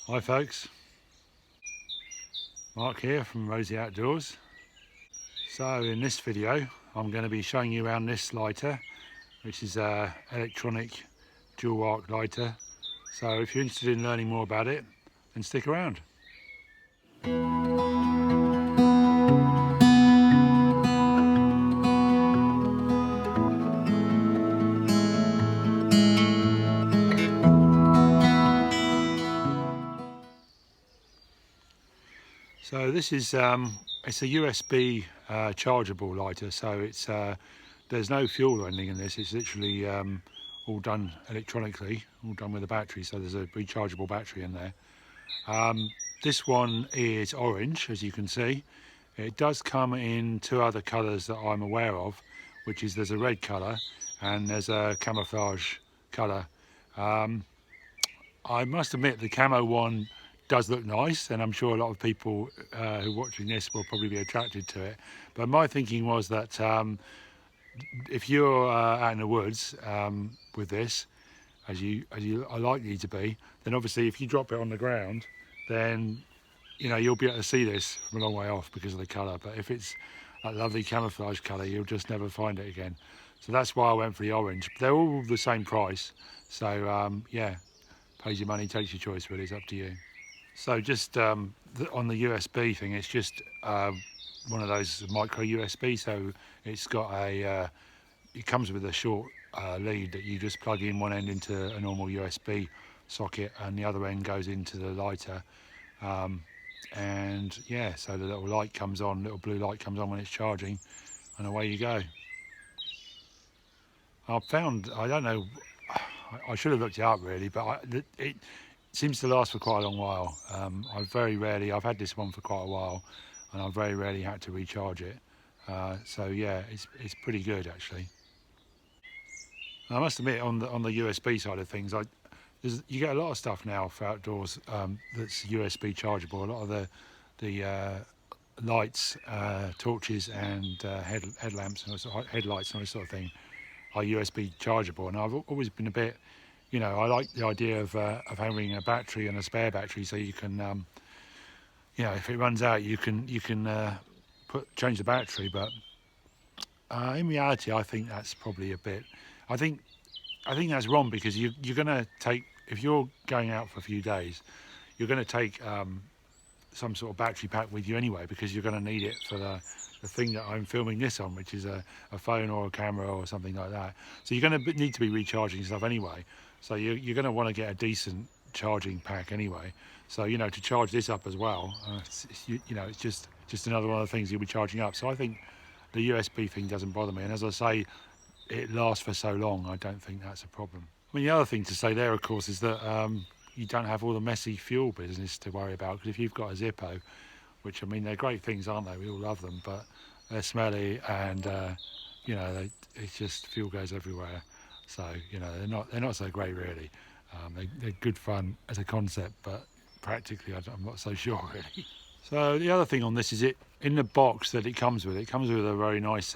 Hi folks, Mark here from Rosie Outdoors. So in this video I'm going to be showing you around this lighter, which is a electronic dual arc lighter. So if you're interested in learning more about it, then stick around. So this is it's a USB chargeable lighter, so it's there's no fuel or anything in this. It's literally all done electronically, all done with a battery, so there's a rechargeable battery in there. This one is orange, as you can see. It does come in two other colours that I'm aware of, which is there's a red colour and there's a camouflage colour. I must admit the camo one does look nice, and I'm sure a lot of people who are watching this will probably be attracted to it. But my thinking was that if you're out in the woods with this, as you are likely to be, then obviously if you drop it on the ground, then you'll be able to see this from a long way off because of the colour. But if it's that lovely camouflage colour, you'll just never find it again. So that's why I went for the orange. They're all the same price, so yeah, pays your money, takes your choice, really, it's up to you. So just on the USB thing, it's just one of those micro USB, so it's got it comes with a short lead that you just plug in one end into a normal USB socket and the other end goes into the lighter. And yeah, so the little light comes on, little blue light comes on when it's charging, and away you go. I've found, I don't know, I should have looked it up really, but it seems to last for quite a long while. I've had this one for quite a while, and I've very rarely had to recharge it. So yeah, it's pretty good actually. I must admit, on the USB side of things, you get a lot of stuff now for outdoors that's USB chargeable. A lot of the lights, torches, and headlamps and headlights and all this sort of thing are USB chargeable. And I've always been a bit, I like the idea of having a battery and a spare battery, so you can, if it runs out, you can change the battery. But in reality, I think that's probably a bit. I think that's wrong, because you're going to take, if you're going out for a few days, you're going to take some sort of battery pack with you anyway, because you're going to need it for the thing that I'm filming this on, which is a phone or a camera or something like that. So you're going to need to be recharging stuff anyway. So you're going to want to get a decent charging pack anyway. So to charge this up as well, it's just another one of the things you'll be charging up. So I think the USB thing doesn't bother me, and as I say, it lasts for so long, I don't think that's a problem. I mean, the other thing to say there, of course, is that you don't have all the messy fuel business to worry about, because if you've got a Zippo, which, I mean, they're great things, aren't they? We all love them, but they're smelly, and it's just fuel goes everywhere. So they're not so great really. They're good fun as a concept, but practically I'm not so sure really. So the other thing on this is it in the box that it comes with. It comes with a very nice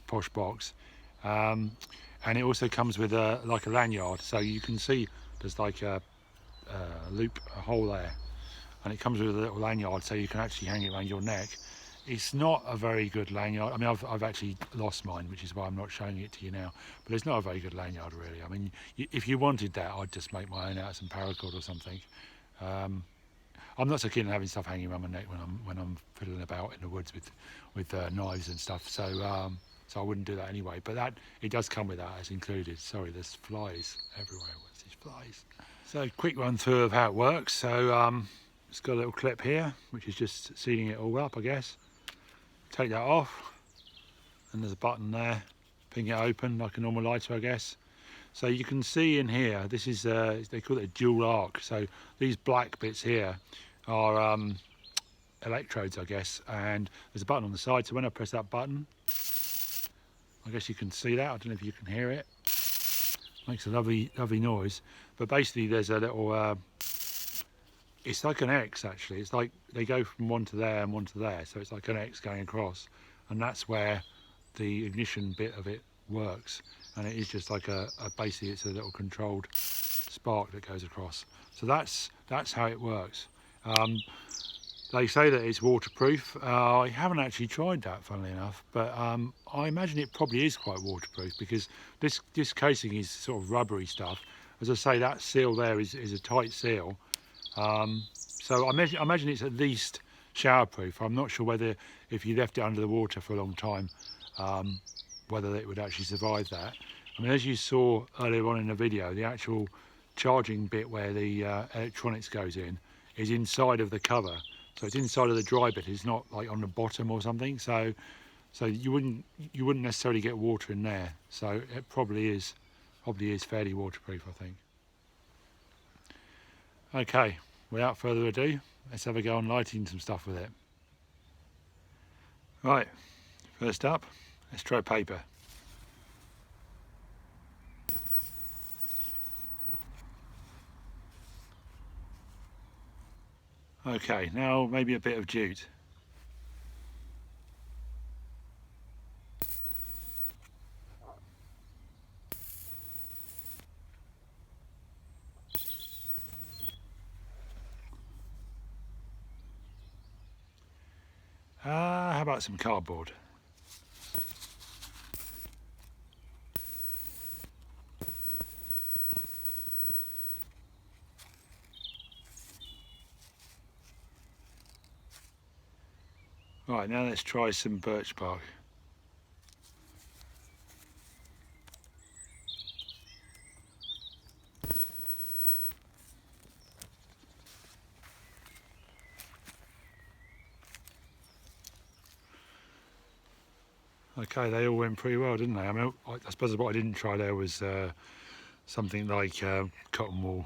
posh box, and it also comes with like a lanyard. So you can see there's like a loop, a hole there, and it comes with a little lanyard, so you can actually hang it around your neck. It's not a very good lanyard. I mean, I've actually lost mine, which is why I'm not showing it to you now. But it's not a very good lanyard, really. I mean, if you wanted that, I'd just make my own out of some paracord or something. I'm not so keen on having stuff hanging around my neck when I'm fiddling about in the woods with knives and stuff. So I wouldn't do that anyway. But it does come with that as included. Sorry, there's flies everywhere. What's these flies? So quick run through of how it works. So it's got a little clip here, which is just sealing it all up, I guess. Take that off, and there's a button there. Ping it open like a normal lighter, I guess. So you can see in here, this is they call it a dual arc. So these black bits here are electrodes, I guess, and there's a button on the side. So when I press that button, I guess you can see that. I don't know if you can hear it. Makes a lovely noise. But basically, there's a little. It's like an X actually. It's like they go from one to there and one to there, so it's like an X going across, and that's where the ignition bit of it works. And it is just like basically it's a little controlled spark that goes across. So that's how it works. They say that it's waterproof. I haven't actually tried that, funnily enough, but I imagine it probably is quite waterproof, because this casing is sort of rubbery stuff. As I say, that seal there is a tight seal. So I imagine it's at least showerproof. I'm not sure whether, if you left it under the water for a long time, whether it would actually survive that. I mean, as you saw earlier on in the video, the actual charging bit where the electronics goes in is inside of the cover. So it's inside of the dry bit. It's not like on the bottom or something. So you wouldn't necessarily get water in there. So it probably is fairly waterproof, I think. Okay, without further ado, let's have a go on lighting some stuff with it. Right, first up, let's try paper. Okay, now maybe a bit of jute. How about some cardboard? Right, now let's try some birch bark. Okay, they all went pretty well, didn't they? I mean, I suppose what I didn't try there was something like cotton wool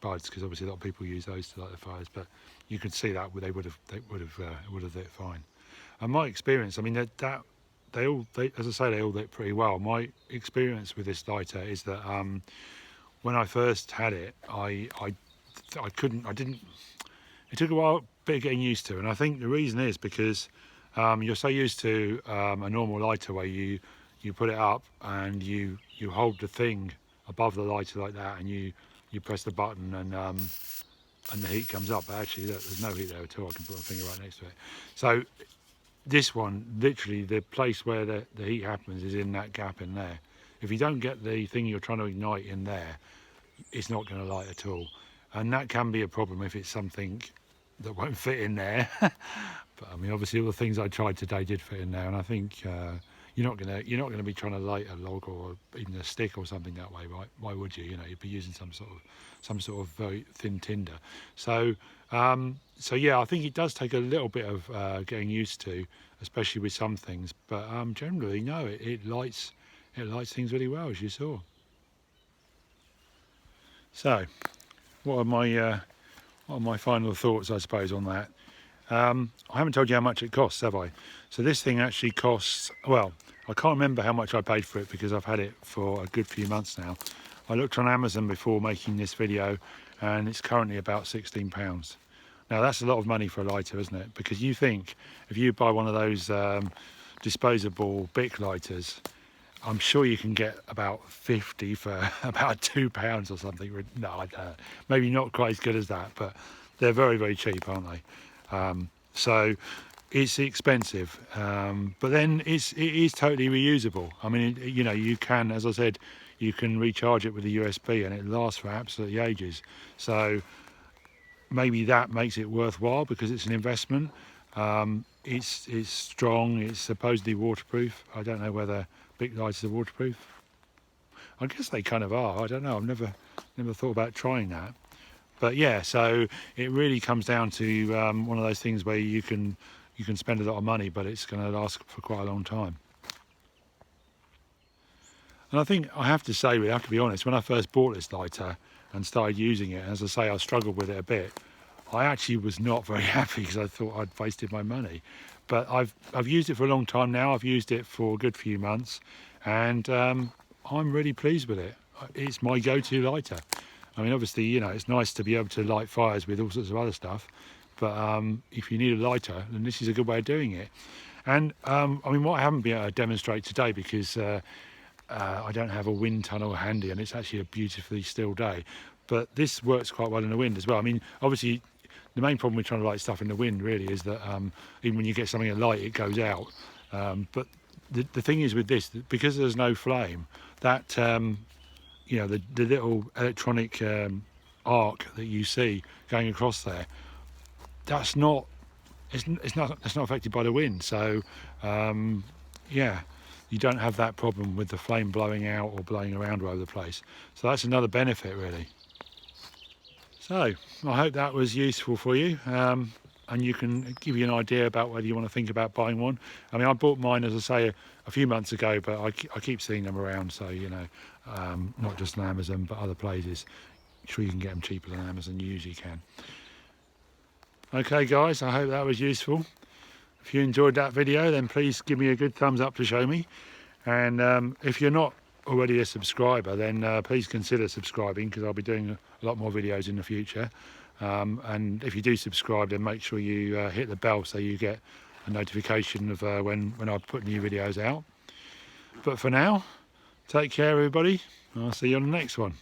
buds, because obviously a lot of people use those to light the fires. But you could see that it would have lit fine. And my experience, I mean, they as I say, they all lit pretty well. My experience with this lighter is that when I first had it, I didn't. It took a bit of getting used to, and I think the reason is because you're so used to a normal lighter where you put it up and you hold the thing above the lighter like that, and you press the button and the heat comes up. But actually, look, there's no heat there at all. I can put my finger right next to it. So this one, literally, the place where the heat happens is in that gap in there. If you don't get the thing you're trying to ignite in there, it's not going to light at all. And that can be a problem if it's something that won't fit in there. But I mean, obviously all the things I tried today did fit in there, and I think you're not gonna be trying to light a log or even a stick or something that way, right? Why would you? You know, you'd be using some sort of very thin tinder. So yeah, I think it does take a little bit of getting used to, especially with some things. But generally, no, it lights things really well, as you saw. So, what are my final thoughts, I suppose, on that? I haven't told you how much it costs, have I? So this thing actually costs, well, I can't remember how much I paid for it because I've had it for a good few months now. I looked on Amazon before making this video, and it's currently about £16. Now that's a lot of money for a lighter, isn't it? Because you think if you buy one of those disposable Bic lighters, I'm sure you can get about 50 for about £2 or something. No, I don't know. Maybe not quite as good as that, but they're very, very cheap, aren't they? So it's expensive, but then it is totally reusable. I mean, you know, you can, as I said, you can recharge it with a USB and it lasts for absolutely ages. So maybe that makes it worthwhile because it's an investment. It's strong, it's supposedly waterproof. I don't know whether Bic lighters are waterproof. I guess they kind of are. I don't know. I've never thought about trying that. But yeah, so it really comes down to one of those things where you can spend a lot of money, but it's going to last for quite a long time. And I think I have to say, we have to be honest, when I first bought this lighter and started using it, as I say, I struggled with it a bit. I actually was not very happy because I thought I'd wasted my money. But I've used it for a long time now. I've used it for a good few months, and I'm really pleased with it. It's my go-to lighter. I mean, obviously, you know, it's nice to be able to light fires with all sorts of other stuff, but if you need a lighter, then this is a good way of doing it. And I mean, what I haven't been able to demonstrate today because I don't have a wind tunnel handy, and it's actually a beautifully still day. but this works quite well in the wind as well. I mean, obviously the main problem with trying to light stuff in the wind really is that even when you get something at light, it goes out. But the thing is with this, because there's no flame, that you know, the little electronic arc that you see going across there, that's not affected by the wind. So yeah, you don't have that problem with the flame blowing out or blowing around all over the place. So that's another benefit really. So I hope that was useful for you, and you can give you an idea about whether you want to think about buying one. I mean, I bought mine, as I say, a few months ago, but I keep seeing them around, so you know, not just on Amazon but other places. I'm sure you can get them cheaper than Amazon, you usually can. Okay guys, I hope that was useful. If you enjoyed that video, then please give me a good thumbs up to show me, and if you're not already a subscriber, then please consider subscribing, because I'll be doing a lot more videos in the future. And if you do subscribe, then make sure you hit the bell so you get a notification of when I put new videos out. But for now, take care everybody, and I'll see you on the next one.